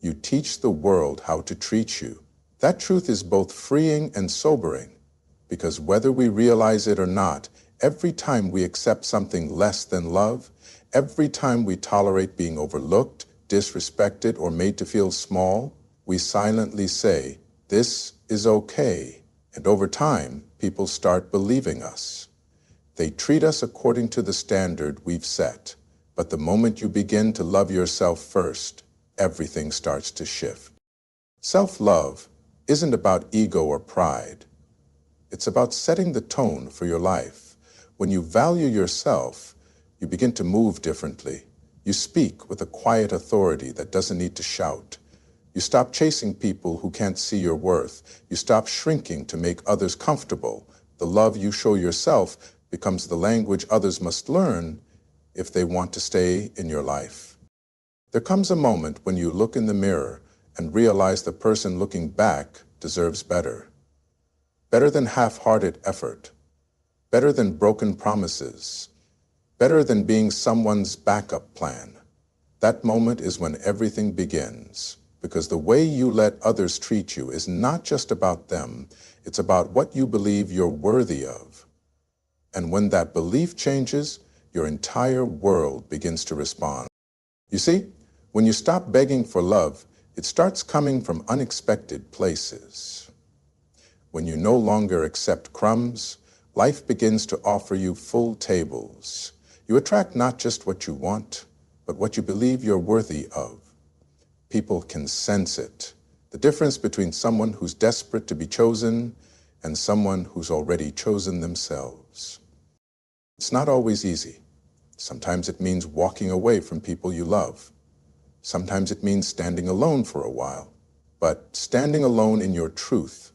you teach the world how to treat you. That truth is both freeing and sobering, because whether we realize it or not, every time we accept something less than love, every time we tolerate being overlooked, disrespected, or made to feel small, we silently say, "This is okay." And over time, people start believing us. They treat us according to the standard we've set. But the moment you begin to love yourself first, everything starts to shift. Self-love isn't about ego or pride. It's about setting the tone for your life. When you value yourself, you begin to move differently. You speak with a quiet authority that doesn't need to shout. You stop chasing people who can't see your worth. You stop shrinking to make others comfortable. The love you show yourself becomes the language others must learn if they want to stay in your life. There comes a moment when you look in the mirror and realize the person looking back deserves better. Better than half-hearted effort. Better than broken promises. Better than being someone's backup plan. That moment is when everything begins, because the way you let others treat you is not just about them, it's about what you believe you're worthy of. And when that belief changes, your entire world begins to respond. You see, when you stop begging for love, it starts coming from unexpected places. When you no longer accept crumbs, life begins to offer you full tables. You attract not just what you want, but what you believe you're worthy of. People can sense it. The difference between someone who's desperate to be chosen and someone who's already chosen themselves. It's not always easy. Sometimes it means walking away from people you love. Sometimes it means standing alone for a while. But standing alone in your truth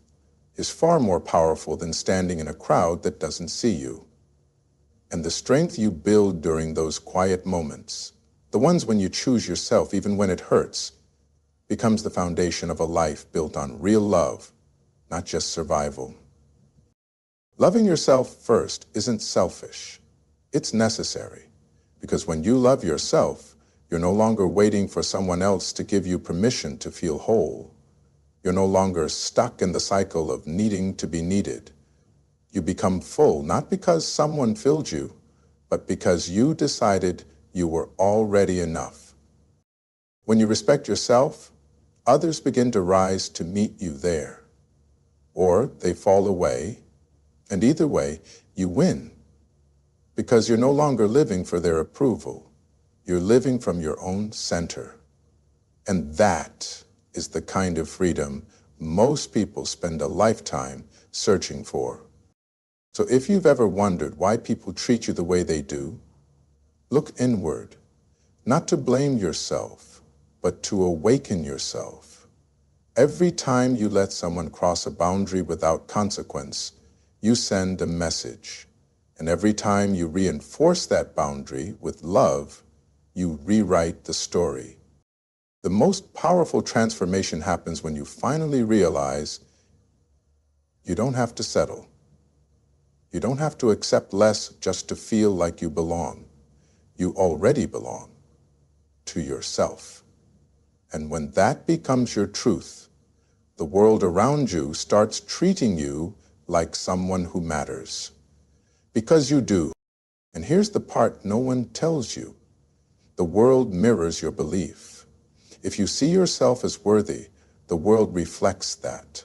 is far more powerful than standing in a crowd that doesn't see you. And the strength you build during those quiet moments, the ones when you choose yourself even when it hurts, becomes the foundation of a life built on real love, not just survival. Loving yourself first isn't selfish. It's necessary. Because when you love yourself, you're no longer waiting for someone else to give you permission to feel whole. You're no longer stuck in the cycle of needing to be needed. You become full, not because someone filled you, but because you decided you were already enough. When you respect yourself, others begin to rise to meet you there. Or they fall away, and either way, you win. Because you're no longer living for their approval. You're living from your own center. And that is the kind of freedom most people spend a lifetime searching for. So if you've ever wondered why people treat you the way they do, look inward, not to blame yourself, but to awaken yourself. Every time you let someone cross a boundary without consequence, you send a message. And every time you reinforce that boundary with love, you rewrite the story. The most powerful transformation happens when you finally realize you don't have to settle. You don't have to accept less just to feel like you belong. You already belong to yourself. And when that becomes your truth, the world around you starts treating you like someone who matters. Because you do. And here's the part no one tells you. The world mirrors your belief. If you see yourself as worthy, the world reflects that.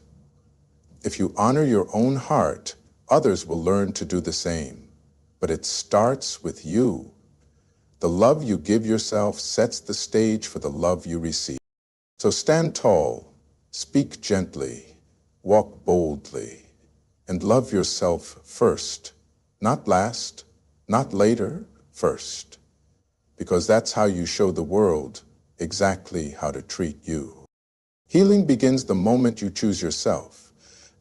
If you honor your own heart, others will learn to do the same. But it starts with you. The love you give yourself sets the stage for the love you receive. So stand tall, speak gently, walk boldly, and love yourself first. Not last, not later, first. Because that's how you show the world exactly how to treat you. Healing begins the moment you choose yourself,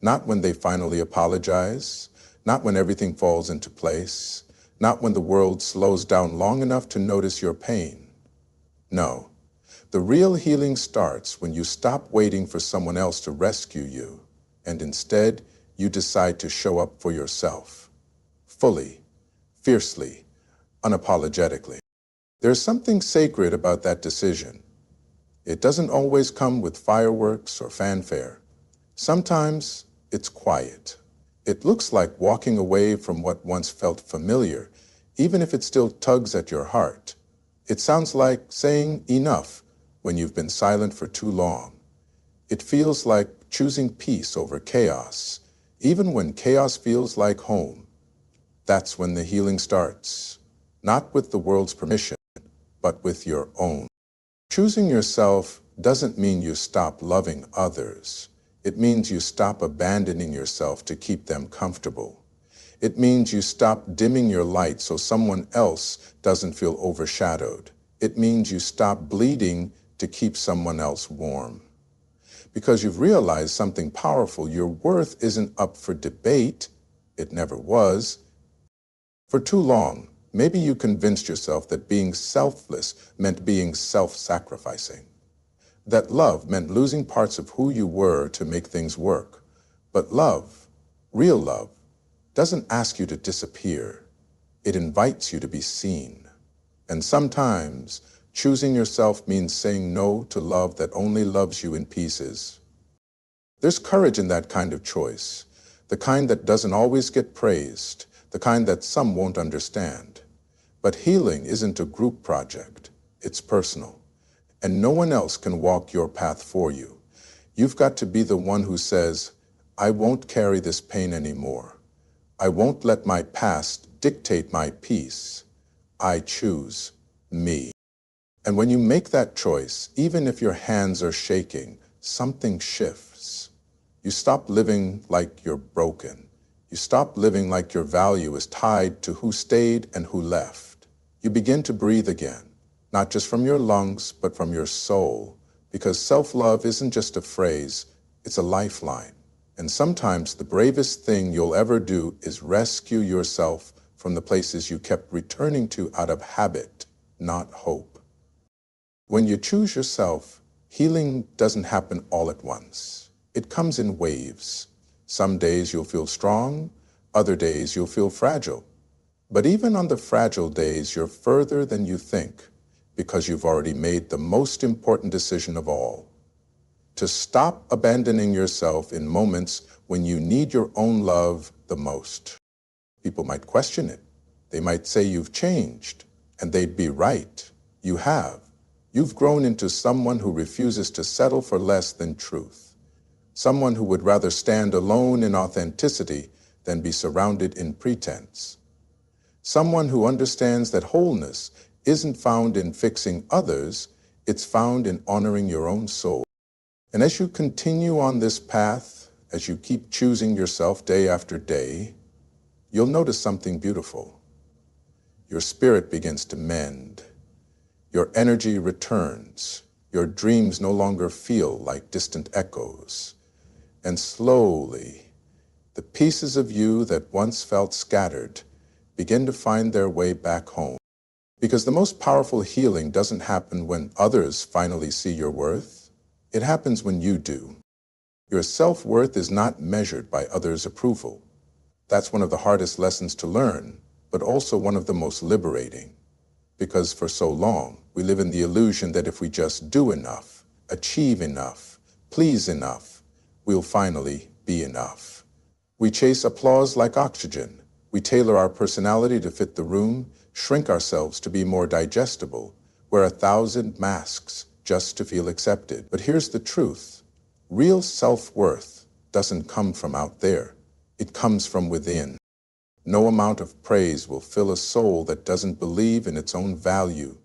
not when they finally apologize, not when everything falls into place, not when the world slows down long enough to notice your pain. No, the real healing starts when you stop waiting for someone else to rescue you, and instead you decide to show up for yourself. Fully, fiercely, unapologetically. There's something sacred about that decision. It doesn't always come with fireworks or fanfare. Sometimes it's quiet. It looks like walking away from what once felt familiar, even if it still tugs at your heart. It sounds like saying enough when you've been silent for too long. It feels like choosing peace over chaos, even when chaos feels like home. That's when the healing starts, not with the world's permission, but with your own. Choosing yourself doesn't mean you stop loving others. It means you stop abandoning yourself to keep them comfortable. It means you stop dimming your light so someone else doesn't feel overshadowed. It means you stop bleeding to keep someone else warm. Because you've realized something powerful, your worth isn't up for debate. It never was. For too long, maybe you convinced yourself that being selfless meant being self-sacrificing. That love meant losing parts of who you were to make things work. But love, real love, doesn't ask you to disappear. It invites you to be seen. And sometimes, choosing yourself means saying no to love that only loves you in pieces. There's courage in that kind of choice, the kind that doesn't always get praised, the kind that some won't understand. But healing isn't a group project, it's personal. And no one else can walk your path for you. You've got to be the one who says, I won't carry this pain anymore. I won't let my past dictate my peace. I choose me. And when you make that choice, even if your hands are shaking, something shifts. You stop living like you're broken. You stop living like your value is tied to who stayed and who left. You begin to breathe again, not just from your lungs, but from your soul, because self-love isn't just a phrase, it's a lifeline. And sometimes the bravest thing you'll ever do is rescue yourself from the places you kept returning to out of habit, not hope. When you choose yourself, healing doesn't happen all at once. It comes in waves. Some days you'll feel strong, other days you'll feel fragile. But even on the fragile days, you're further than you think, because you've already made the most important decision of all. To stop abandoning yourself in moments when you need your own love the most. People might question it. They might say you've changed, and they'd be right. You have. You've grown into someone who refuses to settle for less than truth. Someone who would rather stand alone in authenticity than be surrounded in pretense. Someone who understands that wholeness isn't found in fixing others, it's found in honoring your own soul. And as you continue on this path, as you keep choosing yourself day after day, you'll notice something beautiful. Your spirit begins to mend. Your energy returns. Your dreams no longer feel like distant echoes. And slowly, the pieces of you that once felt scattered begin to find their way back home. Because the most powerful healing doesn't happen when others finally see your worth. It happens when you do. Your self-worth is not measured by others' approval. That's one of the hardest lessons to learn, but also one of the most liberating. Because for so long, we live in the illusion that if we just do enough, achieve enough, please enough, we'll finally be enough. We chase applause like oxygen. We tailor our personality to fit the room, shrink ourselves to be more digestible, wear 1,000 masks just to feel accepted. But here's the truth. Real self-worth doesn't come from out there. It comes from within. No amount of praise will fill a soul that doesn't believe in its own value.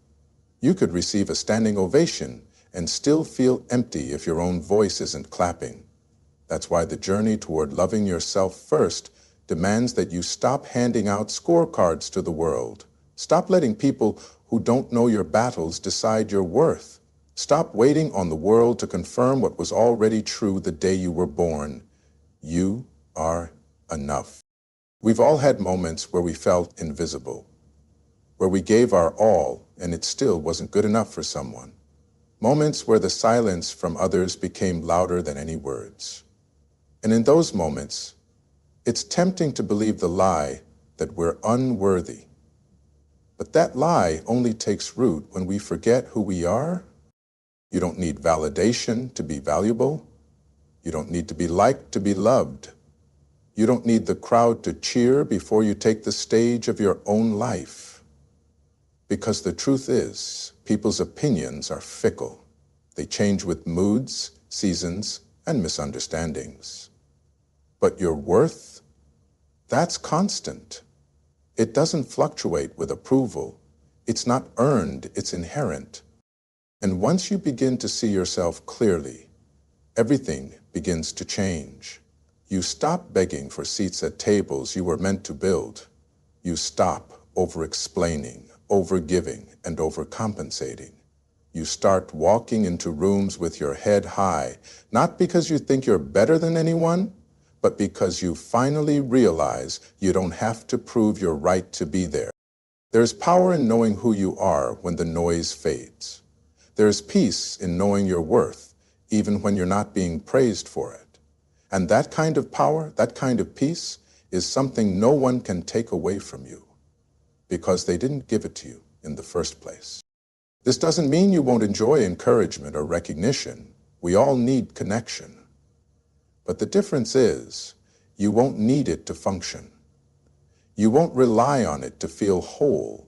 You could receive a standing ovation and still feel empty if your own voice isn't clapping. That's why the journey toward loving yourself first demands that you stop handing out scorecards to the world. Stop letting people who don't know your battles decide your worth. Stop waiting on the world to confirm what was already true the day you were born. You are enough. We've all had moments where we felt invisible, where we gave our all and it still wasn't good enough for someone. Moments where the silence from others became louder than any words. And in those moments, it's tempting to believe the lie that we're unworthy. But that lie only takes root when we forget who we are You don't need validation to be valuable. You don't need to be liked to be loved. You don't need the crowd to cheer before you take the stage of your own life. Because the truth is, people's opinions are fickle. They change with moods, seasons, and misunderstandings. But your worth, that's constant. It doesn't fluctuate with approval. It's not earned, it's inherent. And once you begin to see yourself clearly, everything begins to change. You stop begging for seats at tables you were meant to build. You stop over-explaining, over-giving, and overcompensating. You start walking into rooms with your head high, not because you think you're better than anyone, but because you finally realize you don't have to prove your right to be there. There's power in knowing who you are when the noise fades. There's peace in knowing your worth, even when you're not being praised for it. And that kind of power, that kind of peace, is something no one can take away from you, because they didn't give it to you in the first place. This doesn't mean you won't enjoy encouragement or recognition. We all need connection. But the difference is, you won't need it to function. You won't rely on it to feel whole.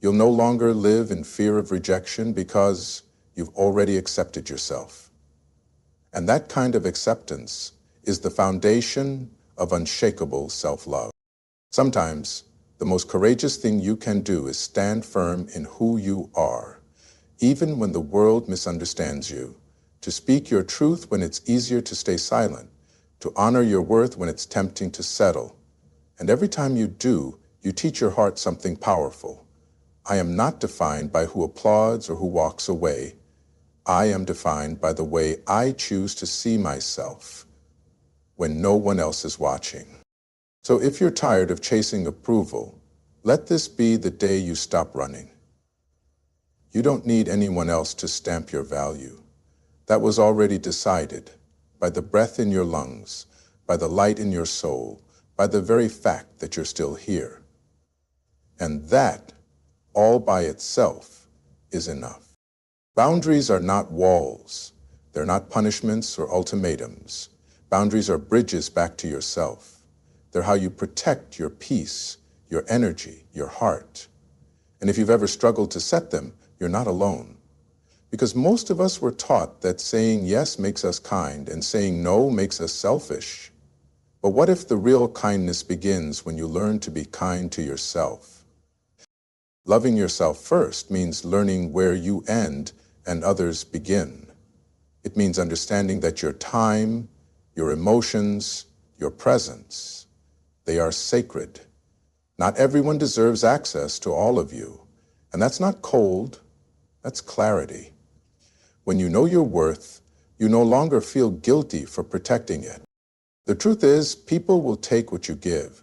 You'll no longer live in fear of rejection because you've already accepted yourself. And that kind of acceptance is the foundation of unshakable self-love. Sometimes, the most courageous thing you can do is stand firm in who you are, even when the world misunderstands you, to speak your truth when it's easier to stay silent, to honor your worth when it's tempting to settle. And every time you do, you teach your heart something powerful. I am not defined by who applauds or who walks away. I am defined by the way I choose to see myself when no one else is watching. So if you're tired of chasing approval, let this be the day you stop running. You don't need anyone else to stamp your value. That was already decided by the breath in your lungs, by the light in your soul, by the very fact that you're still here. And that, all by itself, is enough. Boundaries are not walls. They're not punishments or ultimatums. Boundaries are bridges back to yourself. They're how you protect your peace, your energy, your heart. And if you've ever struggled to set them, you're not alone. Because most of us were taught that saying yes makes us kind and saying no makes us selfish. But what if the real kindness begins when you learn to be kind to yourself? Loving yourself first means learning where you end and others begin. It means understanding that your time, your emotions, your presence, they are sacred. Not everyone deserves access to all of you. And that's not cold, that's clarity. When you know your worth, you no longer feel guilty for protecting it. The truth is, people will take what you give.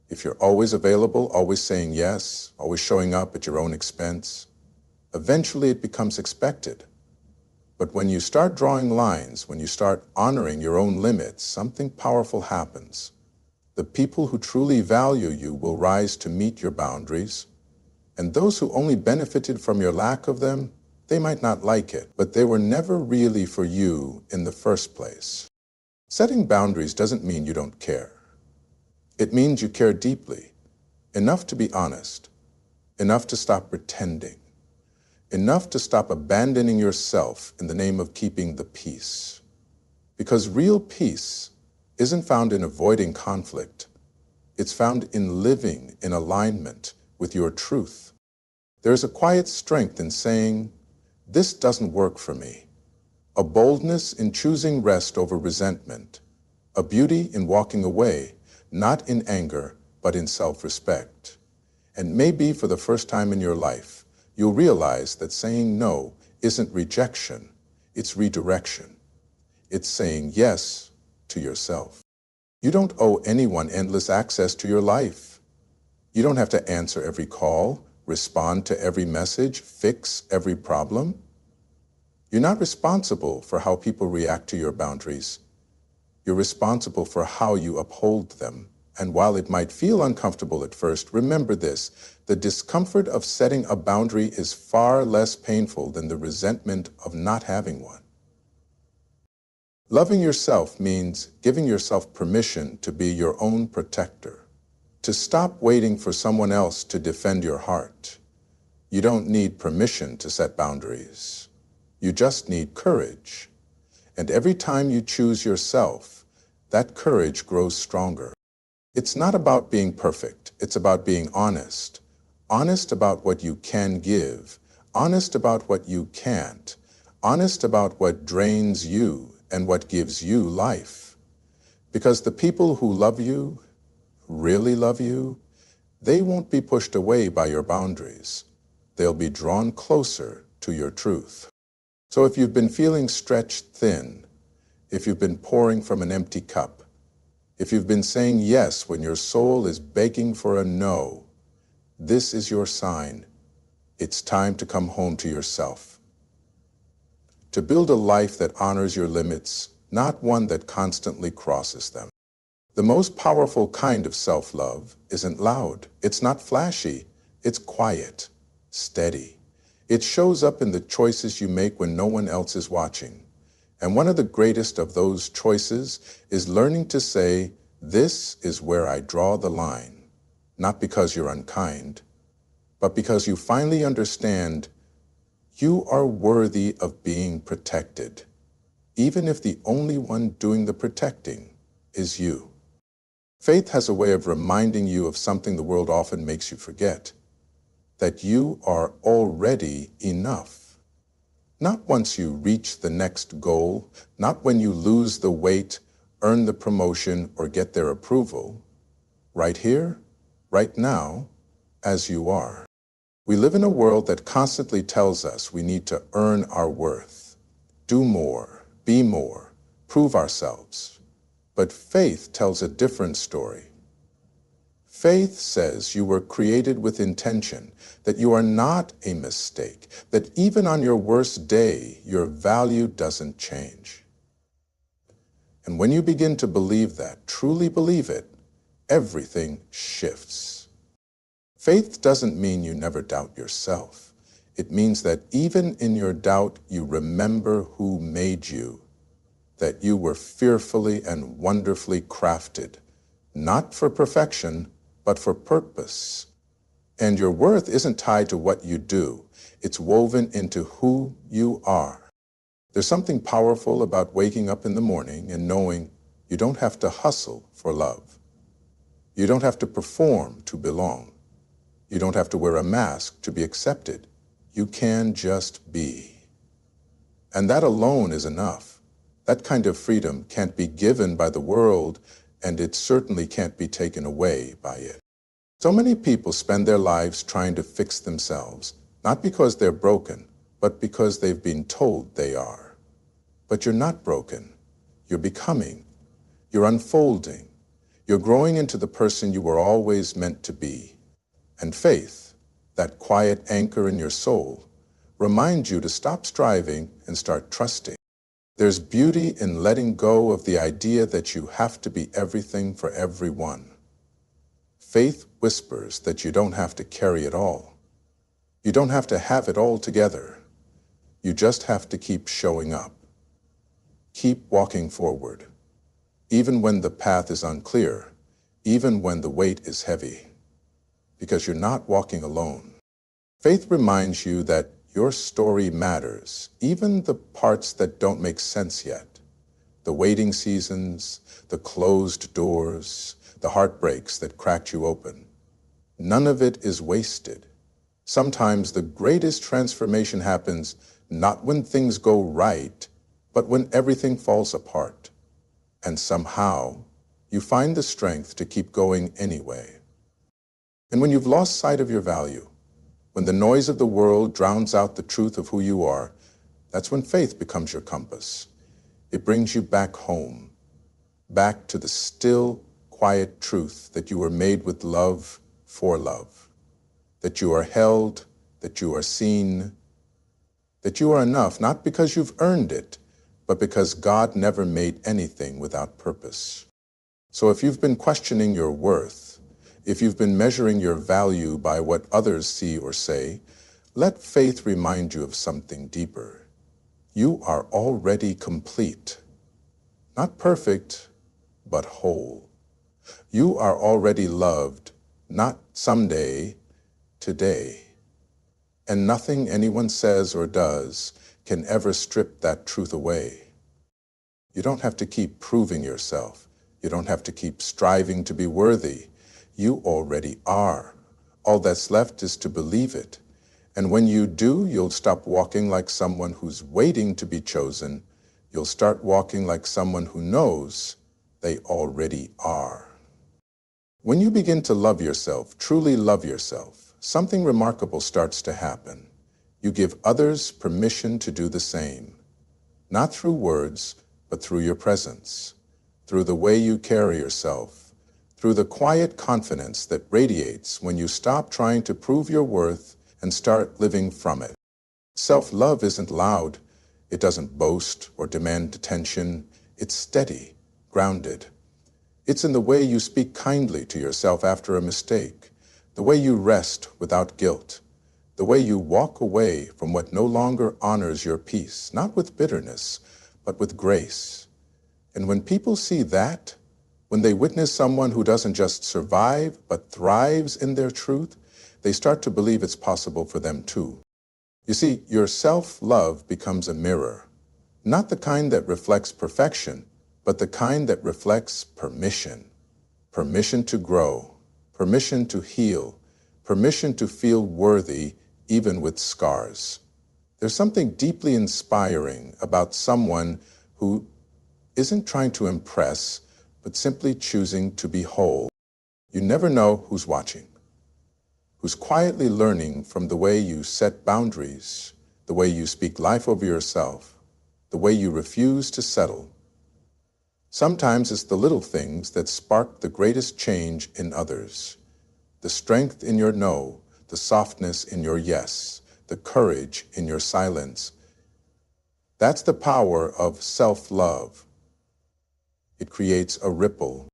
If you're always available, always saying yes, always showing up at your own expense, eventually it becomes expected. But when you start drawing lines, when you start honoring your own limits, something powerful happens. The people who truly value you will rise to meet your boundaries, and those who only benefited from your lack of them, they might not like it, but they were never really for you in the first place. Setting boundaries doesn't mean you don't care. It means you care deeply, enough to be honest, enough to stop pretending, enough to stop abandoning yourself in the name of keeping the peace. Because real peace isn't found in avoiding conflict. It's found in living in alignment with your truth. There's a quiet strength in saying, "This doesn't work for me." A boldness in choosing rest over resentment. A beauty in walking away, not in anger, but in self-respect. And maybe for the first time in your life, you'll realize that saying no isn't rejection, it's redirection. It's saying yes to yourself. You don't owe anyone endless access to your life. You don't have to answer every call, respond to every message, fix every problem. You're not responsible for how people react to your boundaries. You're responsible for how you uphold them. And while it might feel uncomfortable at first, remember this: the discomfort of setting a boundary is far less painful than the resentment of not having one. Loving yourself means giving yourself permission to be your own protector, to stop waiting for someone else to defend your heart. You don't need permission to set boundaries. You just need courage. And every time you choose yourself, that courage grows stronger. It's not about being perfect. It's about being honest. Honest about what you can give. Honest about what you can't. Honest about what drains you and what gives you life. Because the people who love you, really love you, they won't be pushed away by your boundaries. They'll be drawn closer to your truth. So if you've been feeling stretched thin, if you've been pouring from an empty cup, if you've been saying yes when your soul is begging for a no, this is your sign. It's time to come home to yourself. To build a life that honors your limits, not one that constantly crosses them. The most powerful kind of self-love isn't loud. It's not flashy. It's quiet, steady. It shows up in the choices you make when no one else is watching. And one of the greatest of those choices is learning to say, "This is where I draw the line." Not because you're unkind, but because you finally understand you are worthy of being protected, even if the only one doing the protecting is you. Faith has a way of reminding you of something the world often makes you forget, that you are already enough. Not once you reach the next goal, not when you lose the weight, earn the promotion, or get their approval. Right here, right now, as you are. We live in a world that constantly tells us we need to earn our worth, do more, be more, prove ourselves. But faith tells a different story. Faith says you were created with intention, that you are not a mistake, that even on your worst day, your value doesn't change. And when you begin to believe that, truly believe it, everything shifts. Faith doesn't mean you never doubt yourself. It means that even in your doubt, you remember who made you, that you were fearfully and wonderfully crafted, not for perfection, but for purpose. And your worth isn't tied to what you do. It's woven into who you are. There's something powerful about waking up in the morning and knowing you don't have to hustle for love. You don't have to perform to belong. You don't have to wear a mask to be accepted. You can just be. And that alone is enough. That kind of freedom can't be given by the world, and it certainly can't be taken away by it. So many people spend their lives trying to fix themselves, not because they're broken, but because they've been told they are. But you're not broken. You're becoming. You're unfolding. You're growing into the person you were always meant to be. And faith, that quiet anchor in your soul, reminds you to stop striving and start trusting. There's beauty in letting go of the idea that you have to be everything for everyone. Faith whispers that you don't have to carry it all. You don't have to have it all together. You just have to keep showing up. Keep walking forward, even when the path is unclear, even when the weight is heavy. Because you're not walking alone. Faith reminds you that your story matters, even the parts that don't make sense yet. The waiting seasons, the closed doors, the heartbreaks that cracked you open. None of it is wasted. Sometimes the greatest transformation happens not when things go right, but when everything falls apart. And somehow, you find the strength to keep going anyway. And when you've lost sight of your value, when the noise of the world drowns out the truth of who you are, that's when faith becomes your compass. It brings you back home, back to the still, quiet truth that you were made with love for love, that you are held, that you are seen, that you are enough, not because you've earned it, but because God never made anything without purpose. So if you've been questioning your worth, if you've been measuring your value by what others see or say, let faith remind you of something deeper. You are already complete. Not perfect, but whole. You are already loved, not someday, today. And nothing anyone says or does can ever strip that truth away. You don't have to keep proving yourself. You don't have to keep striving to be worthy. You already are. All that's left is to believe it. And when you do, you'll stop walking like someone who's waiting to be chosen. You'll start walking like someone who knows they already are. When you begin to love yourself, truly love yourself, something remarkable starts to happen. You give others permission to do the same. Not through words, but through your presence, through the way you carry yourself, through the quiet confidence that radiates when you stop trying to prove your worth and start living from it. Self-love isn't loud. It doesn't boast or demand attention. It's steady, grounded. It's in the way you speak kindly to yourself after a mistake, the way you rest without guilt, the way you walk away from what no longer honors your peace, not with bitterness, but with grace. And when people see that, when they witness someone who doesn't just survive, but thrives in their truth, they start to believe it's possible for them too. You see, your self-love becomes a mirror, not the kind that reflects perfection, but the kind that reflects permission. Permission to grow, permission to heal, permission to feel worthy even with scars. There's something deeply inspiring about someone who isn't trying to impress, but simply choosing to be whole. You never know who's watching, who's quietly learning from the way you set boundaries, the way you speak life over yourself, the way you refuse to settle. Sometimes it's the little things that spark the greatest change in others. The strength in your no, the softness in your yes, the courage in your silence. That's the power of self-love. It creates a ripple.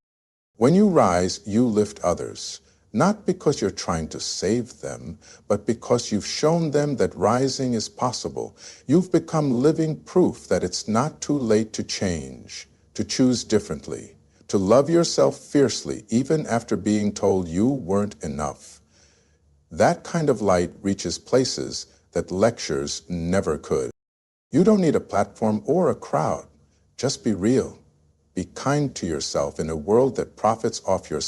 When you rise, you lift others, not because you're trying to save them, but because you've shown them that rising is possible. You've become living proof that it's not too late to change, to choose differently, to love yourself fiercely, even after being told you weren't enough. That kind of light reaches places that lectures never could. You don't need a platform or a crowd. Just be real. Be kind to yourself in a world that profits off your